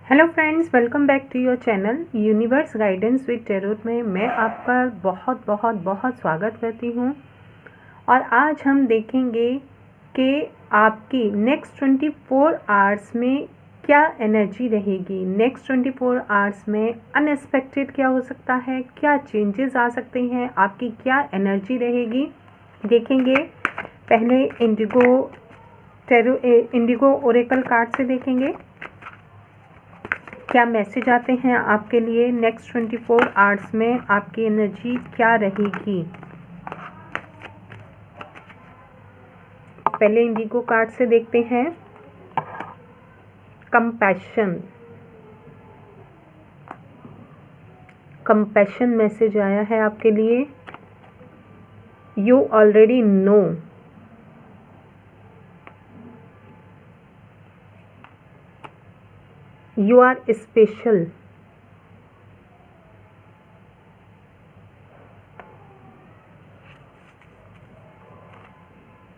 Hello friends, welcome back to your channel universe guidance with tarot में मैं आपका बहुत बहुत बहुत स्वागत करती हूँ। और आज हम देखेंगे कि आपकी नेक्स्ट 24 आवर्स में क्या एनर्जी रहेगी। नेक्स्ट 24 आवर्स में अनएक्सपेक्टेड क्या हो सकता है, क्या चेंजेस आ सकते हैं, आपकी क्या एनर्जी रहेगी देखेंगे। पहले इंडिगो ओरेकल कार्ड से देखेंगे क्या मैसेज आते हैं आपके लिए। नेक्स्ट 24 आवर्स में आपकी एनर्जी क्या रहेगी। पहले इंडिगो कार्ड से देखते हैं कंपैशन मैसेज आया है आपके लिए। You already know, you are special,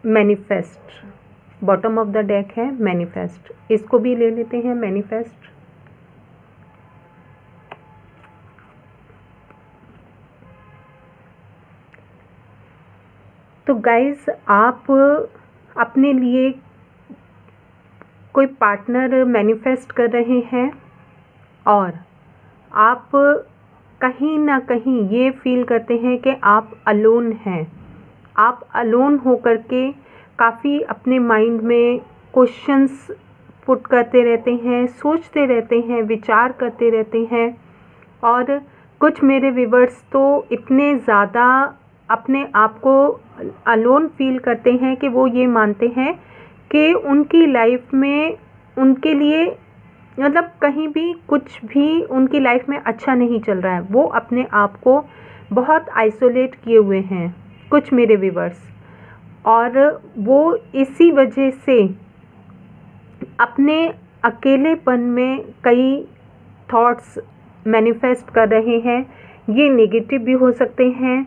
manifest. Bottom of the deck है मैनिफेस्ट, इसको भी ले लेते हैं मैनिफेस्ट। तो गाइस, आप अपने लिए कोई पार्टनर मैनिफेस्ट कर रहे हैं और आप कहीं ना कहीं ये फील करते हैं कि आप अलोन हैं। आप अलोन होकर के काफ़ी अपने माइंड में क्वेश्चंस पुट करते रहते हैं, सोचते रहते हैं, विचार करते रहते हैं। और कुछ मेरे व्यूअर्स तो इतने ज़्यादा अपने आप को अलोन फील करते हैं कि वो ये मानते हैं कि उनकी लाइफ में उनके लिए मतलब कहीं भी कुछ भी उनकी लाइफ में अच्छा नहीं चल रहा है। वो अपने आप को बहुत आइसोलेट किए हुए हैं कुछ मेरे व्यूअर्स, और वो इसी वजह से अपने अकेलेपन में कई थॉट्स मैनिफेस्ट कर रहे हैं। ये नेगेटिव भी हो सकते हैं।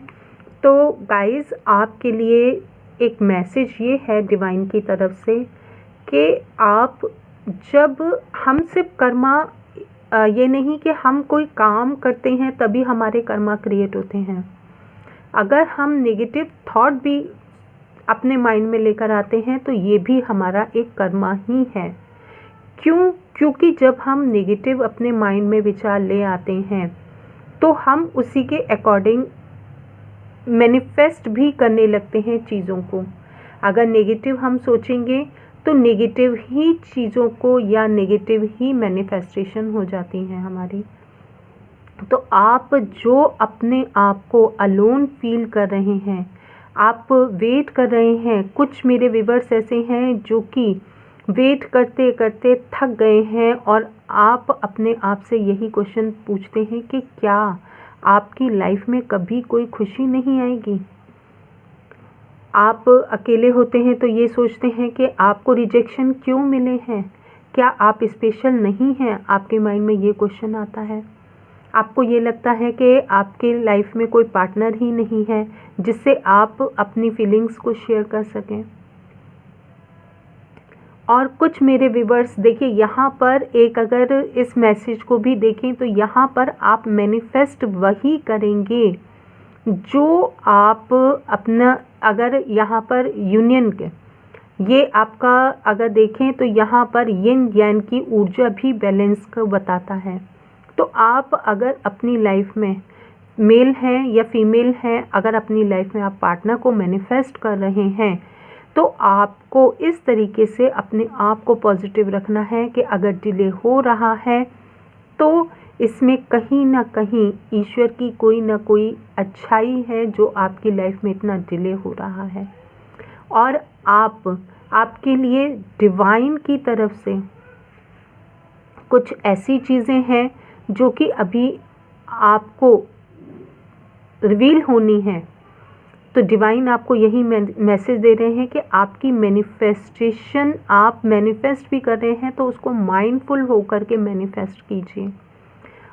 तो गाइस, आपके लिए एक मैसेज ये है डिवाइन की तरफ से कि आप जब हम सिर्फ कर्मा, ये नहीं कि हम कोई काम करते हैं तभी हमारे कर्मा क्रिएट होते हैं। अगर हम नेगेटिव थॉट भी अपने माइंड में लेकर आते हैं तो ये भी हमारा एक कर्मा ही है। क्योंकि जब हम नेगेटिव अपने माइंड में विचार ले आते हैं तो हम उसी के अकॉर्डिंग मैनिफेस्ट भी करने लगते हैं चीज़ों को। अगर नेगेटिव हम सोचेंगे तो नेगेटिव ही चीज़ों को या नेगेटिव ही मैनिफेस्टेशन हो जाती हैं हमारी। तो आप जो अपने आप को अलोन फील कर रहे हैं, आप वेट कर रहे हैं। कुछ मेरे व्यूअर्स ऐसे हैं जो कि वेट करते करते थक गए हैं और आप अपने आप से यही क्वेश्चन पूछते हैं कि क्या आपकी लाइफ में कभी कोई खुशी नहीं आएगी। आप अकेले होते हैं तो ये सोचते हैं कि आपको रिजेक्शन क्यों मिले हैं, क्या आप स्पेशल नहीं हैं। आपके माइंड में ये क्वेश्चन आता है। आपको ये लगता है कि आपके लाइफ में कोई पार्टनर ही नहीं है जिससे आप अपनी फीलिंग्स को शेयर कर सकें। और कुछ मेरे व्यूअर्स देखिए, यहाँ पर एक अगर इस मैसेज को भी देखें तो यहाँ पर आप मैनिफेस्ट वही करेंगे जो आप अपना, अगर यहाँ पर यूनियन के ये आपका अगर देखें तो यहाँ पर यिन यान की ऊर्जा भी बैलेंस को बताता है। तो आप अगर अपनी लाइफ में मेल हैं या फीमेल हैं, अगर अपनी लाइफ में आप पार्टनर को मैनिफेस्ट कर रहे हैं तो आपको इस तरीके से अपने आप को पॉजिटिव रखना है कि अगर डिले हो रहा है तो इसमें कहीं ना कहीं ईश्वर की कोई ना कोई अच्छाई है जो आपकी लाइफ में इतना डिले हो रहा है। और आपके लिए डिवाइन की तरफ से कुछ ऐसी चीज़ें हैं जो कि अभी आपको रिवील होनी है। तो डिवाइन आपको यही मैसेज दे रहे हैं कि आपकी मैनिफेस्टेशन, आप मैनिफेस्ट भी कर रहे हैं तो उसको माइंडफुल होकर के मैनिफेस्ट कीजिए।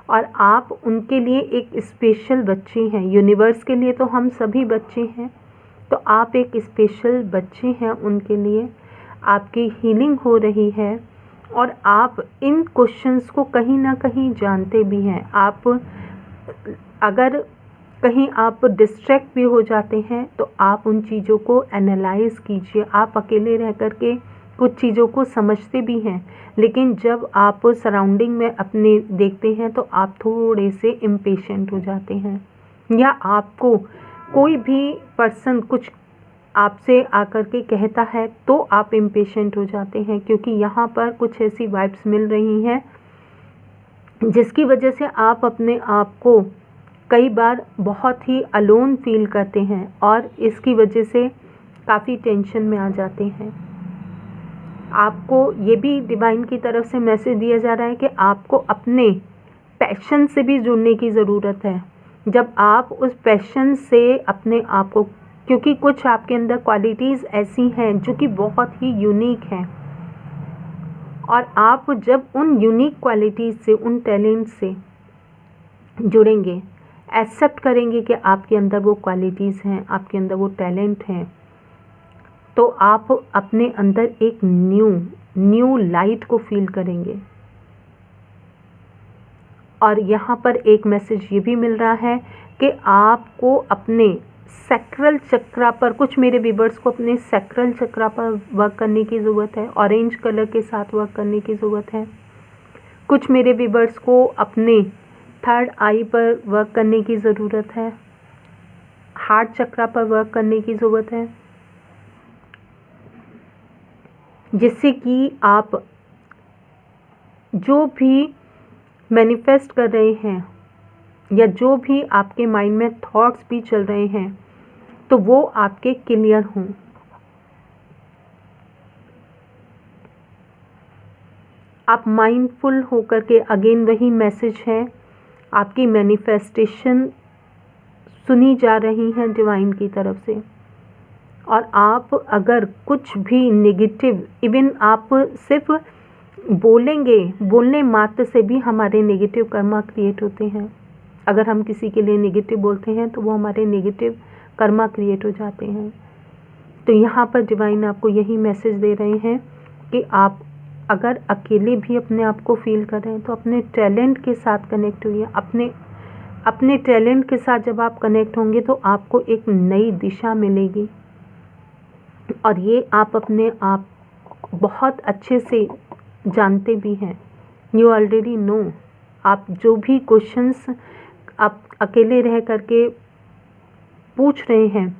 और आप उनके लिए एक स्पेशल बच्चे हैं। यूनिवर्स के लिए तो हम सभी बच्चे हैं, तो आप एक स्पेशल बच्चे हैं उनके लिए। आपकी हीलिंग हो रही है और आप इन क्वेश्चंस को कहीं ना कहीं जानते भी हैं। आप अगर कहीं आप डिस्ट्रैक्ट भी हो जाते हैं तो आप उन चीज़ों को एनालाइज कीजिए। आप अकेले रह कर के कुछ चीज़ों को समझते भी हैं, लेकिन जब आप सराउंडिंग में अपने देखते हैं तो आप थोड़े से इम्पेशेंट हो जाते हैं, या आपको कोई भी पर्सन कुछ आपसे आकर के कहता है तो आप इम्पेशेंट हो जाते हैं, क्योंकि यहाँ पर कुछ ऐसी वाइब्स मिल रही हैं जिसकी वजह से आप अपने आप को कई बार बहुत ही अलोन फील करते हैं और इसकी वजह से काफ़ी टेंशन में आ जाते हैं। आपको ये भी डिवाइन की तरफ से मैसेज दिया जा रहा है कि आपको अपने पैशन से भी जुड़ने की ज़रूरत है। जब आप उस पैशन से अपने आप को, क्योंकि कुछ आपके अंदर क्वालिटीज़ ऐसी हैं जो कि बहुत ही यूनिक हैं, और आप जब उन यूनिक क्वालिटीज़ से, उन टैलेंट से जुड़ेंगे, एक्सेप्ट करेंगे कि आपके अंदर वो क्वालिटीज़ हैं, आपके अंदर वो टैलेंट हैं, तो आप अपने अंदर एक न्यू लाइट को फील करेंगे। और यहाँ पर एक मैसेज ये भी मिल रहा है कि आपको अपने सैक्रल चक्रा पर, कुछ मेरे व्यूअर्स को अपने सैक्रल चक्रा पर वर्क करने की ज़रूरत है, ऑरेंज कलर के साथ वर्क करने की ज़रूरत है। कुछ मेरे व्यूअर्स को अपने थर्ड आई पर वर्क करने की ज़रूरत है, हार्ट चक्रा पर वर्क करने की ज़रूरत है, जिससे कि आप जो भी मैनिफेस्ट कर रहे हैं या जो भी आपके माइंड में थॉट्स भी चल रहे हैं तो वो आपके क्लियर हों। आप माइंडफुल होकर के, अगेन वही मैसेज है, आपकी मैनिफेस्टेशन सुनी जा रही हैं डिवाइन की तरफ से। और आप अगर कुछ भी नेगेटिव, इवन आप सिर्फ बोलेंगे, बोलने मात्र से भी हमारे नेगेटिव कर्मा क्रिएट होते हैं। अगर हम किसी के लिए नेगेटिव बोलते हैं तो वो हमारे नेगेटिव कर्मा क्रिएट हो जाते हैं। तो यहाँ पर डिवाइन आपको यही मैसेज दे रहे हैं कि आप अगर अकेले भी अपने आप को फील कर रहे हैं तो अपने टैलेंट के साथ कनेक्ट होइए। अपने टैलेंट के साथ जब आप कनेक्ट होंगे तो आपको एक नई दिशा मिलेगी, और ये आप अपने आप बहुत अच्छे से जानते भी हैं। You already know. आप जो भी क्वेश्चंस आप अकेले रह करके पूछ रहे हैं,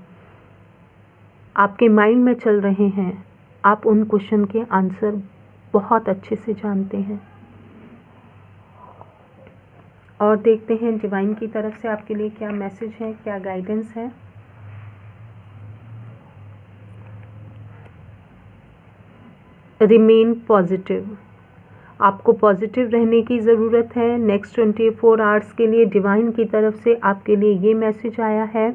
आपके माइंड में चल रहे हैं, आप उन क्वेश्चन के आंसर बहुत अच्छे से जानते हैं। और देखते हैं डिवाइन की तरफ से आपके लिए क्या मैसेज है, क्या गाइडेंस है। Remain positive. आपको पॉजिटिव रहने की ज़रूरत है। नेक्स्ट 24 आवर्स के लिए डिवाइन की तरफ से आपके लिए ये मैसेज आया है,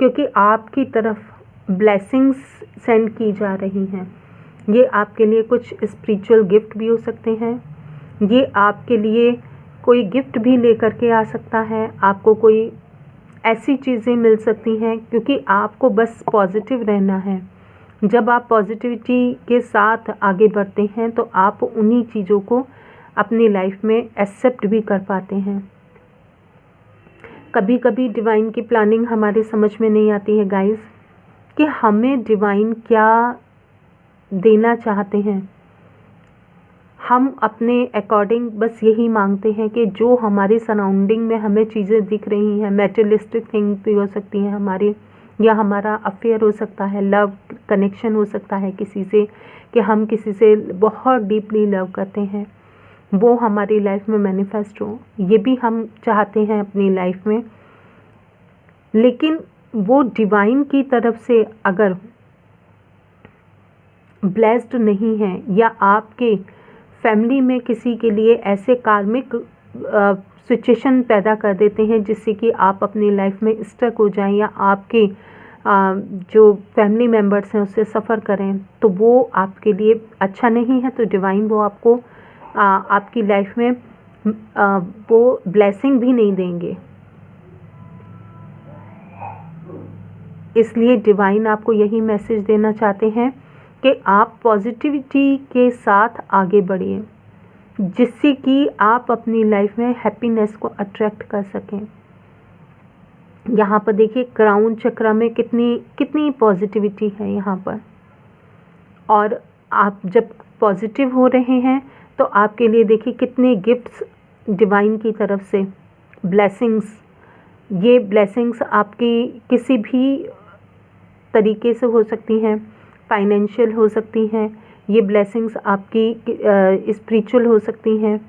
क्योंकि आपकी तरफ ब्लेसिंग्स सेंड की जा रही हैं। ये आपके लिए कुछ स्पिरिचुअल गिफ्ट भी हो सकते हैं, ये आपके लिए कोई गिफ्ट भी लेकर के आ सकता है, आपको कोई ऐसी चीज़ें मिल सकती हैं, क्योंकि आपको बस पॉजिटिव रहना है। जब आप पॉजिटिविटी के साथ आगे बढ़ते हैं तो आप उन्हीं चीज़ों को अपनी लाइफ में एक्सेप्ट भी कर पाते हैं। कभी कभी डिवाइन की प्लानिंग हमारे समझ में नहीं आती है गाइस, कि हमें डिवाइन क्या देना चाहते हैं। हम अपने अकॉर्डिंग बस यही मांगते हैं कि जो हमारे सराउंडिंग में हमें चीज़ें दिख रही हैं, मैटेरियलिस्टिक थिंग भी हो सकती हैं हमारी, या हमारा अफेयर हो सकता है, लव कनेक्शन हो सकता है किसी से, कि हम किसी से बहुत डीपली लव करते हैं, वो हमारी लाइफ में मैनिफेस्ट हो। ये भी हम चाहते हैं अपनी लाइफ में, लेकिन वो डिवाइन की तरफ से अगर ब्लेस्ड नहीं है, या आपके फैमिली में किसी के लिए ऐसे कार्मिक सिचुएशन पैदा कर देते हैं जिससे कि आप अपनी लाइफ में स्टक हो जाएं, या आपके जो फैमिली मेम्बर्स हैं उससे सफ़र करें, तो वो आपके लिए अच्छा नहीं है। तो डिवाइन वो आपको आपकी लाइफ में वो ब्लेसिंग भी नहीं देंगे। इसलिए डिवाइन आपको यही मैसेज देना चाहते हैं कि आप पॉजिटिविटी के साथ आगे बढ़िए, जिससे कि आप अपनी लाइफ में हैप्पीनेस को अट्रैक्ट कर सकें। यहाँ पर देखिए क्राउन चक्र में कितनी पॉजिटिविटी है यहाँ पर। और आप जब पॉजिटिव हो रहे हैं तो आपके लिए देखिए कितने गिफ्ट्स डिवाइन की तरफ से, ब्लेसिंग्स। ये ब्लेसिंग्स आपकी किसी भी तरीके से हो सकती हैं, फाइनेंशियल हो सकती हैं, ये ब्लेसिंग्स आपकी स्पिरिचुअल हो सकती हैं,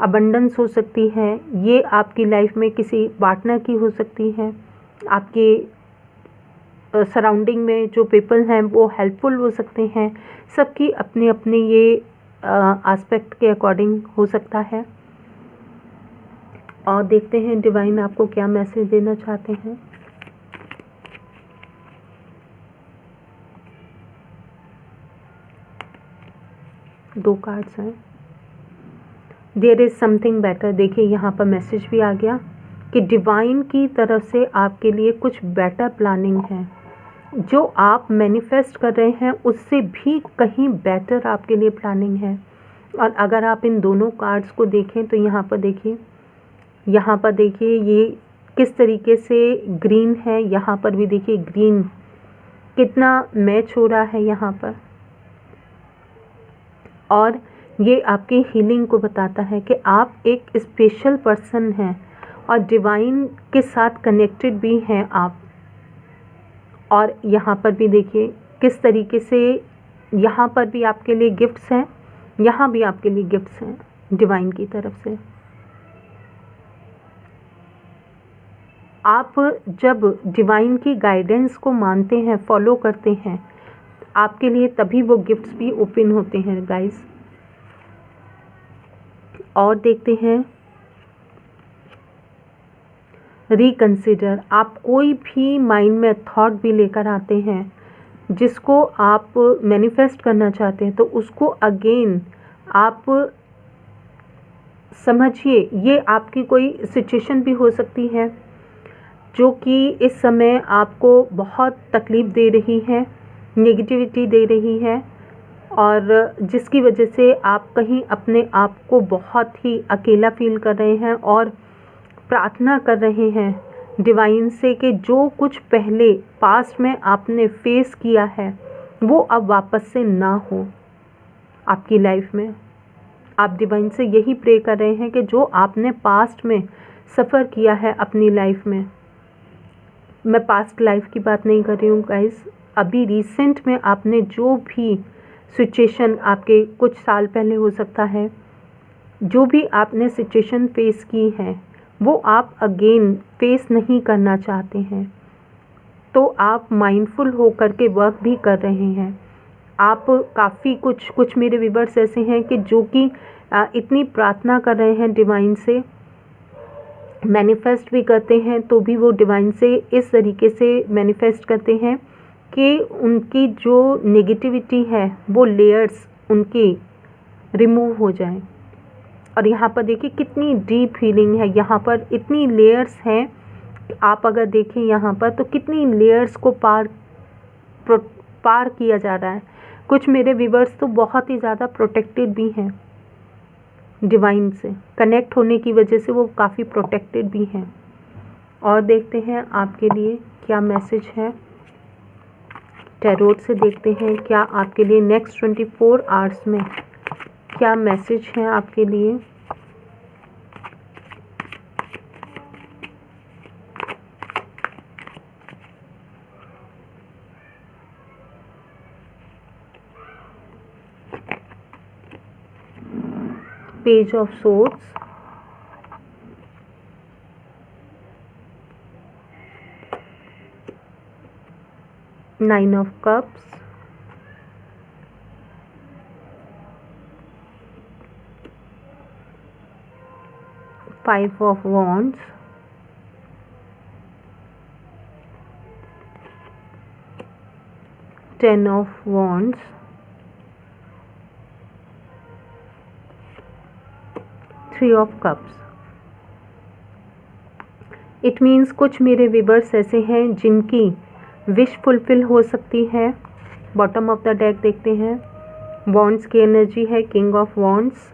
अबंडेंस हो सकती है, ये आपकी लाइफ में किसी पार्टनर की हो सकती है, आपके सराउंडिंग में जो पीपल हैं वो हेल्पफुल हो सकते हैं। सबकी अपने अपने ये एस्पेक्ट के अकॉर्डिंग हो सकता है। और देखते हैं डिवाइन आपको क्या मैसेज देना चाहते हैं। दो कार्ड्स हैं। There is something better. देखिए यहाँ पर मैसेज भी आ गया कि डिवाइन की तरफ से आपके लिए कुछ बेटर प्लानिंग है। जो आप मैनिफेस्ट कर रहे हैं उससे भी कहीं बेटर आपके लिए प्लानिंग है। और अगर आप इन दोनों कार्ड्स को देखें तो यहाँ पर देखिए ये किस तरीके से ग्रीन है, यहाँ पर भी देखिए ग्रीन कितना मैच हो रहा है यहाँ पर। और ये आपकी हीलिंग को बताता है कि आप एक स्पेशल पर्सन हैं और डिवाइन के साथ कनेक्टेड भी हैं आप। और यहाँ पर भी देखिए किस तरीके से यहाँ पर भी आपके लिए गिफ्ट्स हैं, यहाँ भी आपके लिए गिफ्ट्स हैं डिवाइन की तरफ से। आप जब डिवाइन की गाइडेंस को मानते हैं, फॉलो करते हैं, आपके लिए तभी वो गिफ्ट्स भी ओपन होते हैं गाइस। और देखते हैं रिकंसिडर। आप कोई भी माइंड में थॉट भी लेकर आते हैं जिसको आप मैनिफेस्ट करना चाहते हैं, तो उसको अगेन आप समझिए। ये आपकी कोई सिचुएशन भी हो सकती है जो कि इस समय आपको बहुत तकलीफ़ दे रही है, नेगेटिविटी दे रही है, और जिसकी वजह से आप कहीं अपने आप को बहुत ही अकेला फील कर रहे हैं और प्रार्थना कर रहे हैं डिवाइन से कि जो कुछ पहले पास्ट में आपने फेस किया है वो अब वापस से ना हो आपकी लाइफ में। आप डिवाइन से यही प्रे कर रहे हैं कि जो आपने पास्ट में सफ़र किया है अपनी लाइफ में, मैं पास्ट लाइफ की बात नहीं कर रही हूँ गाइस, अभी रिसेंट में आपने जो भी सिचुएशन, आपके कुछ साल पहले हो सकता है, जो भी आपने सिचुएशन फेस की है वो आप अगेन फेस नहीं करना चाहते हैं, तो आप माइंडफुल हो कर के वर्क भी कर रहे हैं। आप काफ़ी कुछ मेरे व्यूअर्स ऐसे हैं कि जो कि इतनी प्रार्थना कर रहे हैं डिवाइन से, मैनिफेस्ट भी करते हैं, तो भी वो डिवाइन से इस तरीके से मैनिफेस्ट करते हैं कि उनकी जो नेगेटिविटी है वो लेयर्स उनकी रिमूव हो जाएं। और यहाँ पर देखिए कितनी डीप फीलिंग है, यहाँ पर इतनी लेयर्स हैं। आप अगर देखें यहाँ पर तो कितनी लेयर्स को पार किया जा रहा है। कुछ मेरे व्यूअर्स तो बहुत ही ज़्यादा प्रोटेक्टेड भी हैं डिवाइन से, कनेक्ट होने की वजह से वो काफ़ी प्रोटेक्टेड भी हैं। और देखते हैं आपके लिए क्या मैसेज है, टैरोट से देखते हैं क्या आपके लिए नेक्स्ट 24 आवर्स में क्या मैसेज है आपके लिए। Page of swords, nine of cups, five of wands, ten of wands, three of cups. It means कुछ मेरे व्यूअर्स ऐसे हैं जिनकी विश फुलफिल हो सकती है बॉटम ऑफ द डेक देखते हैं। वॉन्ड्स की एनर्जी है, किंग ऑफ वॉन्ड्स।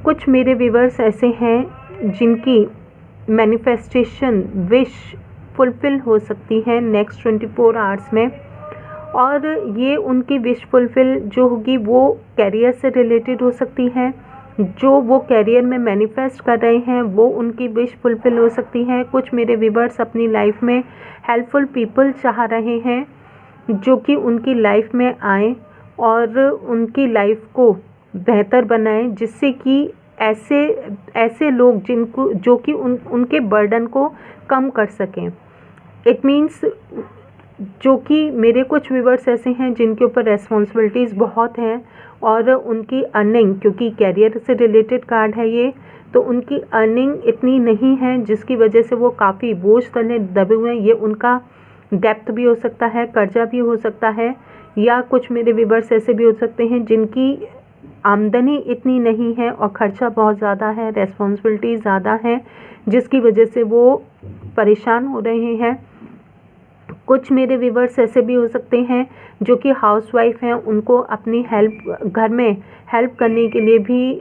कुछ मेरे व्यूअर्स ऐसे हैं जिनकी मैनिफेस्टेशन विश फुलफिल हो सकती है नेक्स्ट 24 आवर्स में, और ये उनकी विश फुलफिल जो होगी वो कैरियर से रिलेटेड हो सकती है। जो वो कैरियर में मैनिफेस्ट कर रहे हैं वो उनकी विश फुलफिल हो सकती है। कुछ मेरे व्यूअर्स अपनी लाइफ में हेल्पफुल पीपल चाह रहे हैं जो कि उनकी लाइफ में आए और उनकी लाइफ को बेहतर बनाएं, जिससे कि ऐसे लोग जिनको जो कि उनके बर्डन को कम कर सकें। इट मीन्स जो कि मेरे कुछ व्यूअर्स ऐसे हैं जिनके ऊपर रेस्पॉन्सिबिलिटीज़ बहुत हैं और उनकी अर्निंग, क्योंकि कैरियर से रिलेटेड कार्ड है ये, तो उनकी अर्निंग इतनी नहीं है जिसकी वजह से वो काफ़ी बोझ तले दबे हुए हैं। ये उनका डेप्थ भी हो सकता है, कर्जा भी हो सकता है, या कुछ मेरे व्यूअर्स ऐसे भी हो सकते हैं जिनकी आमदनी इतनी नहीं है और खर्चा बहुत ज़्यादा है, रेस्पॉन्सिबिलिटी ज़्यादा है, जिसकी वजह से वो परेशान हो रहे हैं। कुछ मेरे व्यूअर्स ऐसे भी हो सकते हैं जो कि हाउसवाइफ हैं, उनको अपनी हेल्प घर में हेल्प करने के लिए भी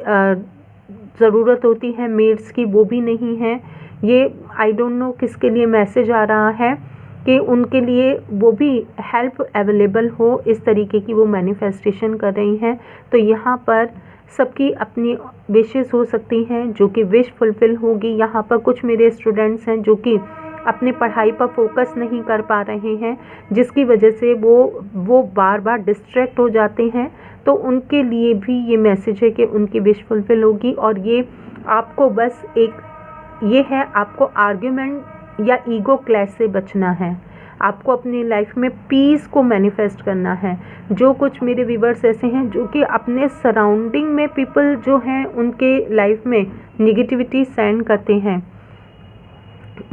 ज़रूरत होती है मेड्स की, वो भी नहीं है। ये आई डोंट नो किसके लिए मैसेज आ रहा है कि उनके लिए वो भी हेल्प अवेलेबल हो, इस तरीके की वो मैनिफेस्टेशन कर रही हैं। तो यहाँ पर सबकी अपनी विशेस हो सकती हैं जो कि विश फुलफिल होगी। यहाँ पर कुछ मेरे स्टूडेंट्स हैं जो कि अपनी पढ़ाई पर फोकस नहीं कर पा रहे हैं, जिसकी वजह से वो बार बार डिस्ट्रैक्ट हो जाते हैं। तो उनके लिए भी ये मैसेज है कि उनकी विश फुलफिल होगी। और ये आपको बस ये है, आपको आर्ग्यूमेंट या ईगो क्लैश से बचना है। आपको अपनी लाइफ में पीस को मैनिफेस्ट करना है। जो कुछ मेरे व्यूअर्स ऐसे हैं जो कि अपने सराउंडिंग में पीपल जो हैं उनके लाइफ में नेगेटिविटी सेंड करते हैं,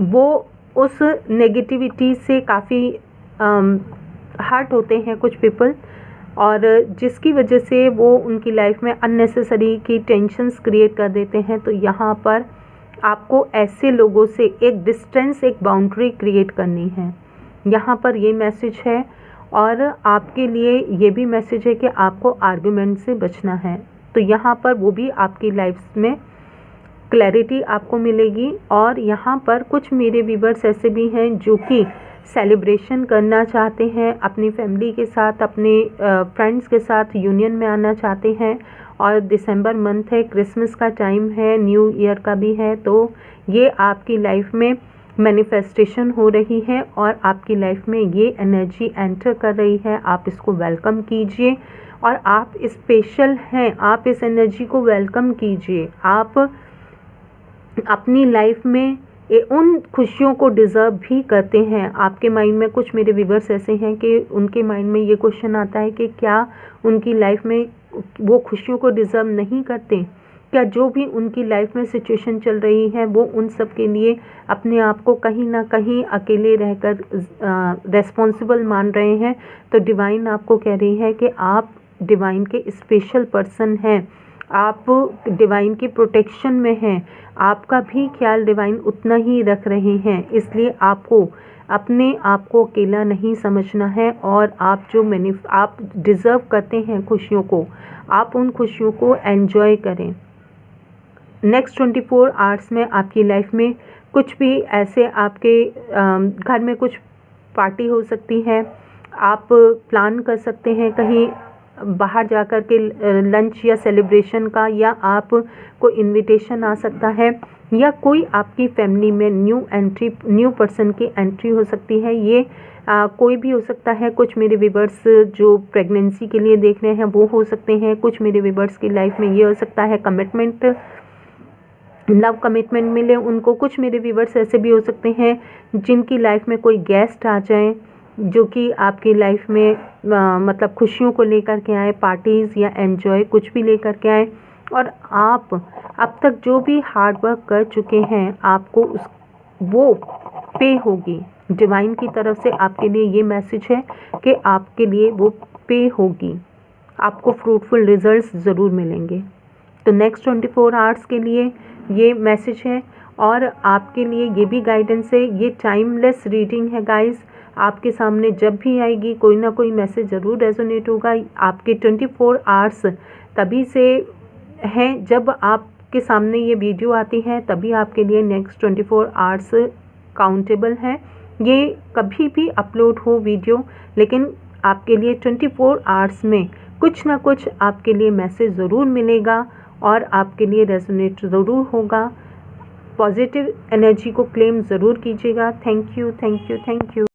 वो उस नेगेटिविटी से काफ़ी हर्ट होते हैं कुछ पीपल, और जिसकी वजह से वो उनकी लाइफ में अननेसेसरी की टेंशन्स क्रिएट कर देते हैं। तो यहाँ पर आपको ऐसे लोगों से एक डिस्टेंस, एक बाउंड्री क्रिएट करनी है। यहाँ पर ये मैसेज है। और आपके लिए ये भी मैसेज है कि आपको आर्गुमेंट से बचना है। तो यहाँ पर वो भी आपकी लाइफ में क्लैरिटी आपको मिलेगी। और यहाँ पर कुछ मेरे व्यूअर्स ऐसे भी हैं जो कि सेलिब्रेशन करना चाहते हैं अपनी फैमिली के साथ, अपने फ्रेंड्स के साथ यूनियन में आना चाहते हैं। और दिसंबर मंथ है, क्रिसमस का टाइम है, न्यू ईयर का भी है। तो ये आपकी लाइफ में मैनिफेस्टेशन हो रही है और आपकी लाइफ में ये एनर्जी एंटर कर रही है। आप इसको वेलकम कीजिए और आप स्पेशल हैं, आप इस एनर्जी को वेलकम कीजिए। आप अपनी लाइफ में उन खुशियों को डिज़र्व भी करते हैं। आपके माइंड में कुछ मेरे व्यूअर्स ऐसे हैं कि उनके माइंड में ये क्वेश्चन आता है कि क्या उनकी लाइफ में वो खुशियों को डिज़र्व नहीं करते? क्या जो भी उनकी लाइफ में सिचुएशन चल रही है वो उन सब के लिए अपने आप को कहीं ना कहीं अकेले रहकर रेस्पॉन्सिबल मान रहे हैं? तो डिवाइन आपको कह रही है कि आप डिवाइन के स्पेशल पर्सन हैं, आप डिवाइन की प्रोटेक्शन में हैं, आपका भी ख्याल डिवाइन उतना ही रख रहे हैं। इसलिए आपको अपने आप को अकेला नहीं समझना है और आप डिज़र्व करते हैं खुशियों को, आप उन खुशियों को एंजॉय करें। नेक्स्ट 24 आवर्स में आपकी लाइफ में कुछ भी ऐसे आपके घर में कुछ पार्टी हो सकती है, आप प्लान कर सकते हैं कहीं बाहर जाकर के लंच या सेलिब्रेशन का, या आप को इनविटेशन आ सकता है, या कोई आपकी फैमिली में न्यू पर्सन की एंट्री हो सकती है। ये कोई भी हो सकता है। कुछ मेरे व्यूअर्स जो प्रेगनेंसी के लिए देख रहे हैं वो हो सकते हैं। कुछ मेरे व्यूअर्स की लाइफ में ये हो सकता है कमिटमेंट, लव कमिटमेंट मिले उनको। कुछ मेरे व्यूअर्स ऐसे भी हो सकते हैं जिनकी लाइफ में कोई गेस्ट आ जाए जो कि आपकी लाइफ में मतलब खुशियों को लेकर के आए, पार्टीज़ या एंजॉय कुछ भी लेकर के आए। और आप अब तक जो भी हार्ड वर्क कर चुके हैं आपको वो पे होगी। डिवाइन की तरफ से आपके लिए ये मैसेज है कि आपके लिए वो पे होगी, आपको फ्रूटफुल रिजल्ट्स ज़रूर मिलेंगे। तो नेक्स्ट 24 आवर्स के लिए ये मैसेज है और आपके लिए ये भी गाइडेंस है। ये टाइमलेस रीडिंग है गाइस। आपके सामने जब भी आएगी कोई ना कोई मैसेज ज़रूर रेजोनेट होगा। आपके 24 आवर्स तभी से हैं जब आपके सामने ये वीडियो आती है, तभी आपके लिए नेक्स्ट 24 आवर्स काउंटेबल हैं। ये कभी भी अपलोड हो वीडियो, लेकिन आपके लिए 24 आवर्स में कुछ ना कुछ आपके लिए मैसेज ज़रूर मिलेगा और आपके लिए रेजोनेट ज़रूर होगा। पॉजिटिव एनर्जी को क्लेम ज़रूर कीजिएगा। Thank you, thank you, thank you.